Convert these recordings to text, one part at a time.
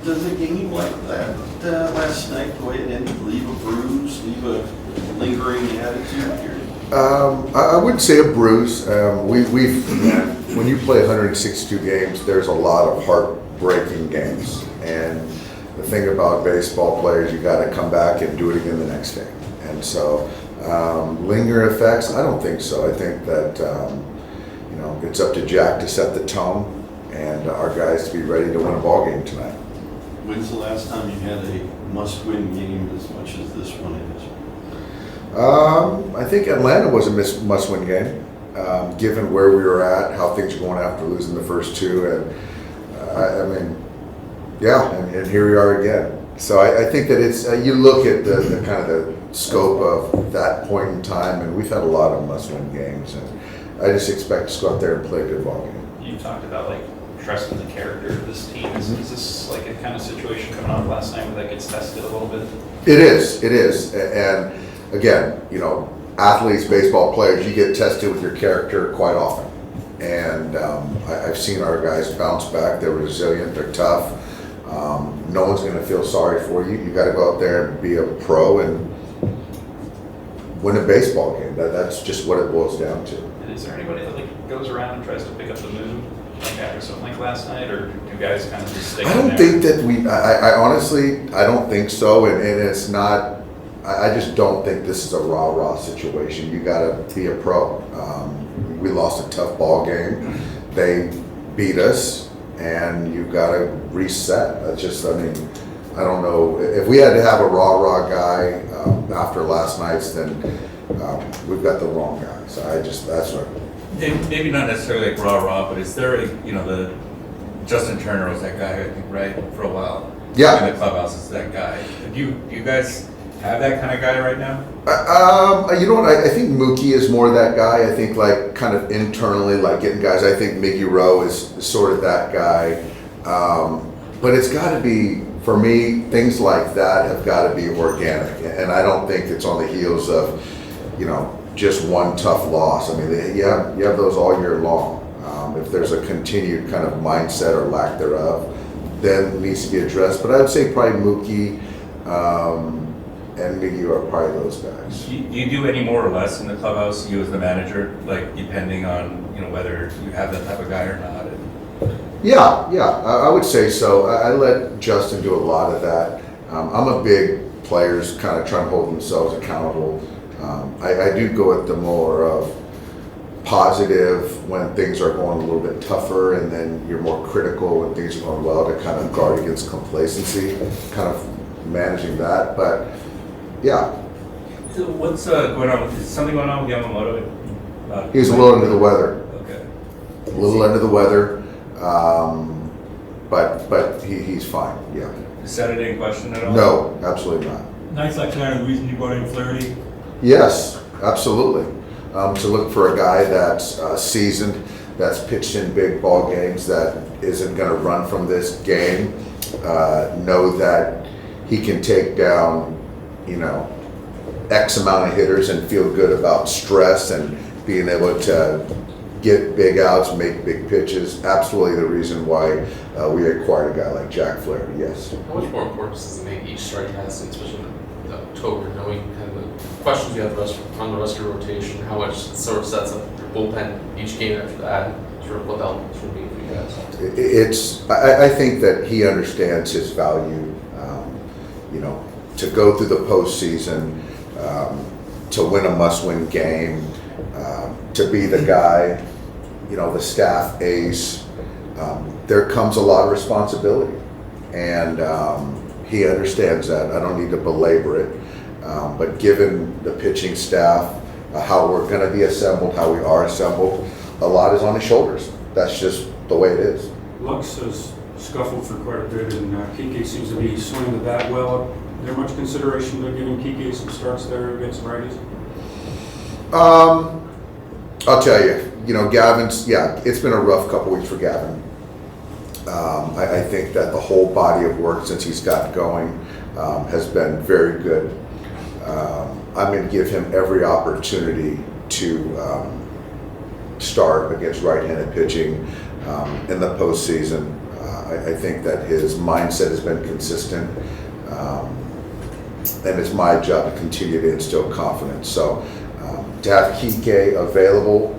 Does a game like that last night, the way it ended, leave a bruise, leave a lingering attitude here? I wouldn't say a bruise. When you play 162 games, there's a lot of heartbreaking games. And the thing about baseball players, you got to come back and do it again the next day. And so, lingering effects, I don't think so. I think that it's up to Jack to set the tone and our guys to be ready to win a ball game tonight. When's the last time you had a must-win game as much as this one is? I think Atlanta was a must-win game, given where we were at, how things were going after losing the first two, and and here we are again. So I think that it's you look at the kind of the scope of that point in time, and we've had a lot of must-win games, and I just expect us to go out there and play a good ball game. You talked about trusting the character of this team. Is this like a kind of situation coming off last night where that gets tested a little bit? It is, and again, athletes, baseball players, you get tested with your character quite often. And I've seen our guys bounce back. They're resilient, they're tough. No one's going to feel sorry for you. You got to go out there and be a pro and win a baseball game. That's just what it boils down to. And is there anybody that goes around and tries to pick up the mood after something like last night, or do guys kind of just stick? I don't think that I honestly, I don't think so, and it's not. I just don't think this is a rah-rah situation. You got to be a pro. We lost a tough ball game. They beat us, and you got to reset. That's just, I don't know. If we had to have a rah-rah guy after last night's, then we've got the wrong guy. So that's what. Maybe not necessarily like rah-rah, but is there the Justin Turner was that guy, I think, right, for a while? Yeah. In the clubhouse is that guy. Do you guys have that kind of guy right now? You know what? I think Mookie is more that guy. I think kind of internally, getting guys. I think Miggy Rowe is sort of that guy. But it's got to be, for me, things like that have got to be organic. And I don't think it's on the heels of, just one tough loss. You have those all year long. If there's a continued kind of mindset or lack thereof, then it needs to be addressed. But I would say probably Mookie and Miggy are probably those guys. Do you do any more or less in the clubhouse, you as the manager, depending on whether you have that type of guy or not? Yeah, I would say so. I let Justin do a lot of that. I'm a big players kind of trying to hold themselves accountable. I do go at the more of positive when things are going a little bit tougher, and then you're more critical when things are going well to kind of guard against complacency, kind of managing that. But yeah. So what's going on? Is something going on with Yamamoto? He's a little under the weather. Okay. A little under the weather, but he's fine. Yeah. Is Saturday in question at all? No, absolutely not. Nights like tonight are the reason you brought in Flaherty? Yes, absolutely. To look for a guy that's seasoned, that's pitched in big ball games, that isn't going to run from this game, know that he can take down, X amount of hitters and feel good about stress and being able to get big outs, make big pitches. Absolutely the reason why we acquired a guy like Jack Flaherty, yes. How much more importance does it make each strike has, especially in October, knowing kind of the questions you have on the rest of your rotation, how much it sort of sets up your bullpen each game after that, sort of what that should mean for you guys? I think that he understands his value, to go through the postseason, to win a must-win game, to be the guy, the staff ace. There comes a lot of responsibility, and he understands that. I don't need to belabor it, but given the pitching staff, how we're going to be assembled, how we are assembled, a lot is on his shoulders. That's just the way it is. Lux has scuffled for quite a bit, and Kike seems to be swinging the bat well. Is there much consideration to giving Kike some starts there against righties? I'll tell you, Gavin's, it's been a rough couple weeks for Gavin. I think that the whole body of work since he's gotten going has been very good. I'm going to give him every opportunity to start against right-handed pitching in the postseason. I think that his mindset has been consistent. And it's my job to continue to instill confidence. So to have Kike available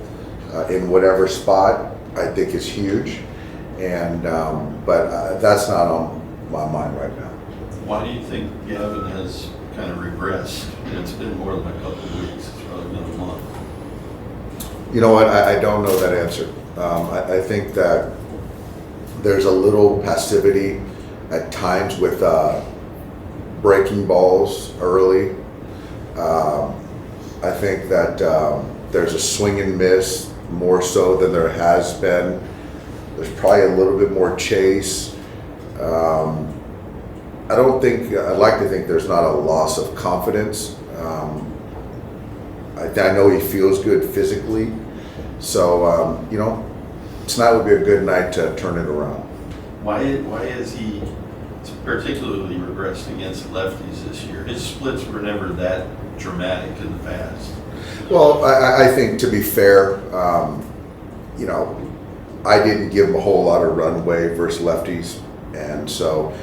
in whatever spot, I think is huge. And but that's not on my mind right now. Why do you think Gavin has kind of regressed? It's been more than a couple of weeks, it's probably been a month. You know what, I don't know that answer. I think that there's a little passivity at times with breaking balls early. I think that there's a swing and miss more so than there has been. There's probably a little bit more chase. I don't think, I'd like to think there's not a loss of confidence. I know he feels good physically. So, you know, tonight would be a good night to turn it around. Why is he particularly regressed against lefties this year? His splits were never that dramatic in the past. Well, I think to be fair, you know, I didn't give him a whole lot of runway versus lefties. And so,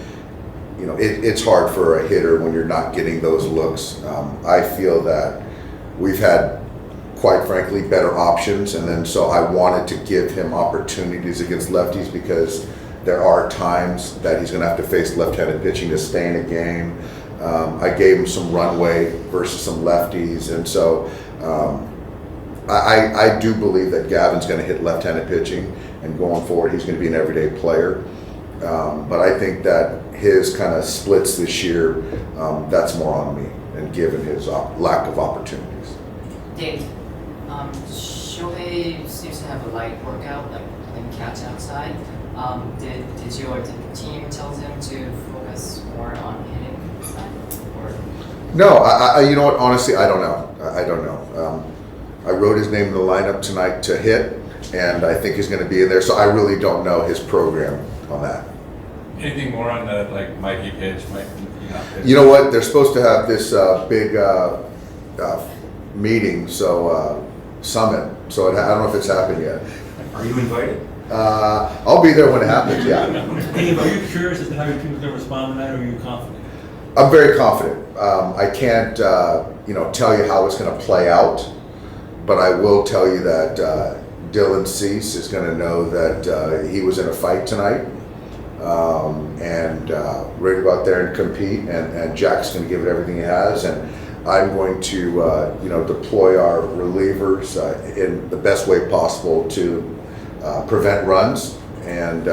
you know, it's hard for a hitter when you're not getting those looks. I feel that we've had, quite frankly, better options. And then so I wanted to give him opportunities against lefties because there are times that he's going to have to face left-handed pitching to stay in a game. I gave him some runway versus some lefties. And so I do believe that Gavin's going to hit left-handed pitching, and going forward he's going to be an everyday player. But I think that his kind of splits this year, that's more on me, and given his lack of opportunities. Dave, Shohei seems to have a light workout, like playing catch outside. Did you or did the team tell him to focus more on hitting side? Or? No, I you know what? Honestly, I don't know. I don't know. I wrote his name in the lineup tonight to hit, and I think he's going to be in there. So I really don't know his program on that. Anything more on the like Mikey pitch? Might you not pitch? You know what? They're supposed to have this big meeting, so summit. So I don't know if it's happened yet. Are you invited? I'll be there when it happens. Yeah. Dave, are you curious as to how your team's going to respond tonight, or are you confident? I'm very confident. I can't, you know, tell you how it's going to play out, but I will tell you that Dylan Cease is going to know that he was in a fight tonight, and ready to go out there and compete. And Jack's going to give it everything he has, and I'm going to, you know, deploy our relievers in the best way possible to prevent runs, and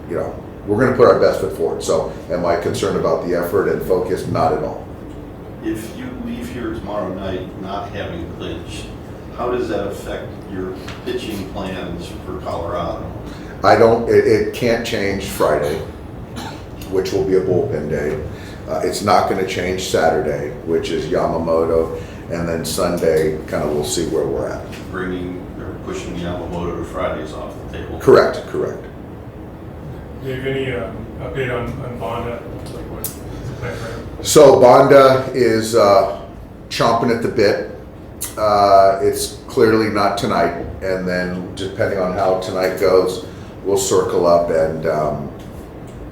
you know, we're going to put our best foot forward. So, am I concerned about the effort and focus? Not at all. If you leave here tomorrow night not having clinched, how does that affect your pitching plans for Colorado? I don't. It can't change Friday, which will be a bullpen day. It's not going to change Saturday, which is Yamamoto, and then Sunday, kind of we'll see where we're at. Bringing or pushing Yamamoto to Fridays off the table? Correct. Dave, any update on Banda? Like what's the plan for him? So Banda is chomping at the bit. It's clearly not tonight, and then depending on how tonight goes, we'll circle up and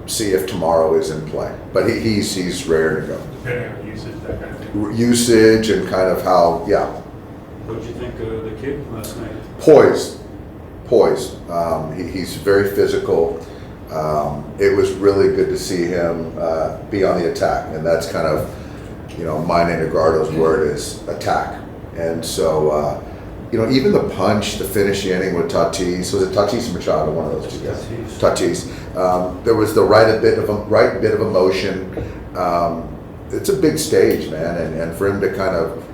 see if tomorrow is in play. But he's rare to go. Depending on usage, that kind of thing. Usage and kind of how, yeah. What did you think of the kid last night? Poised. He's very physical. It was really good to see him be on the attack, and that's kind of, you know, mine and Edgardo's word is attack. And so, you know, even the punch, the finishing inning with Tatis, was it Tatis and Machado, one of those two guys? Tatis. There was the right bit of emotion. It's a big stage, man, and for him to kind of,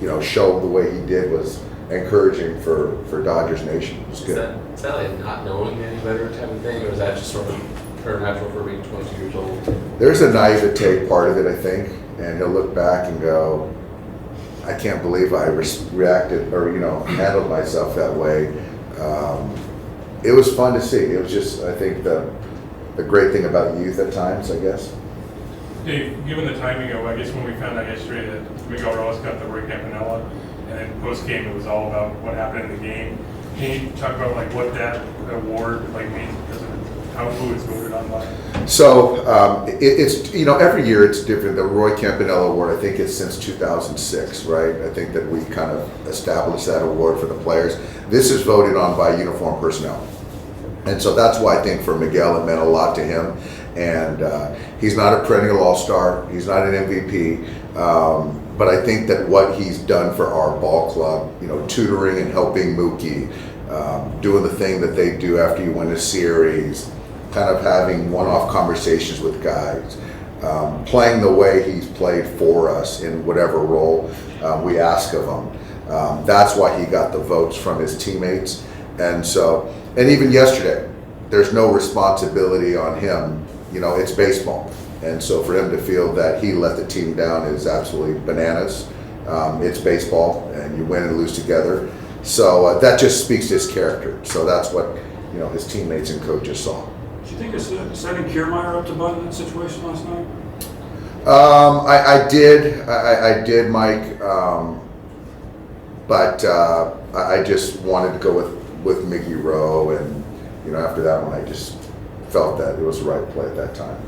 you know, show the way he did was encouraging for Dodgers Nation. It was good. Is that like not knowing any better type of thing, or is that just sort of natural for being 22 years old? There's a naivete part of it, I think, and he'll look back and go, I can't believe I reacted or, you know, handled myself that way. It was fun to see. It was just, I think, the great thing about youth at times, I guess. Dave, given the timing of, I guess when we found out yesterday that Miguel Rojas got the Roy Campanella, and then post-game it was all about what happened in the game, can you talk about like what that award like means because of who it's voted on by? So it's, you know, every year it's different. The Roy Campanella Award, I think it's since 2006, right? I think that we kind of established that award for the players. This is voted on by uniform personnel. And so that's why I think for Miguel it meant a lot to him. And he's not a perennial all-star. He's not an MVP. But I think that what he's done for our ball club, you know, tutoring and helping Mookie, doing the thing that they do after you win a series, kind of having one-off conversations with guys, playing the way he's played for us in whatever role we ask of him. That's why he got the votes from his teammates. And so, and even yesterday, there's no responsibility on him. You know, it's baseball. And so for him to feel that he let the team down is absolutely bananas. It's baseball, and you win and lose together. So that just speaks to his character. So that's what, you know, his teammates and coaches saw. Do you think it's setting Kiermaier up to butt in that situation last night? I did, Mike. But I just wanted to go with Mickey Rowe, and you know, after that one, I just felt that it was the right play at that time.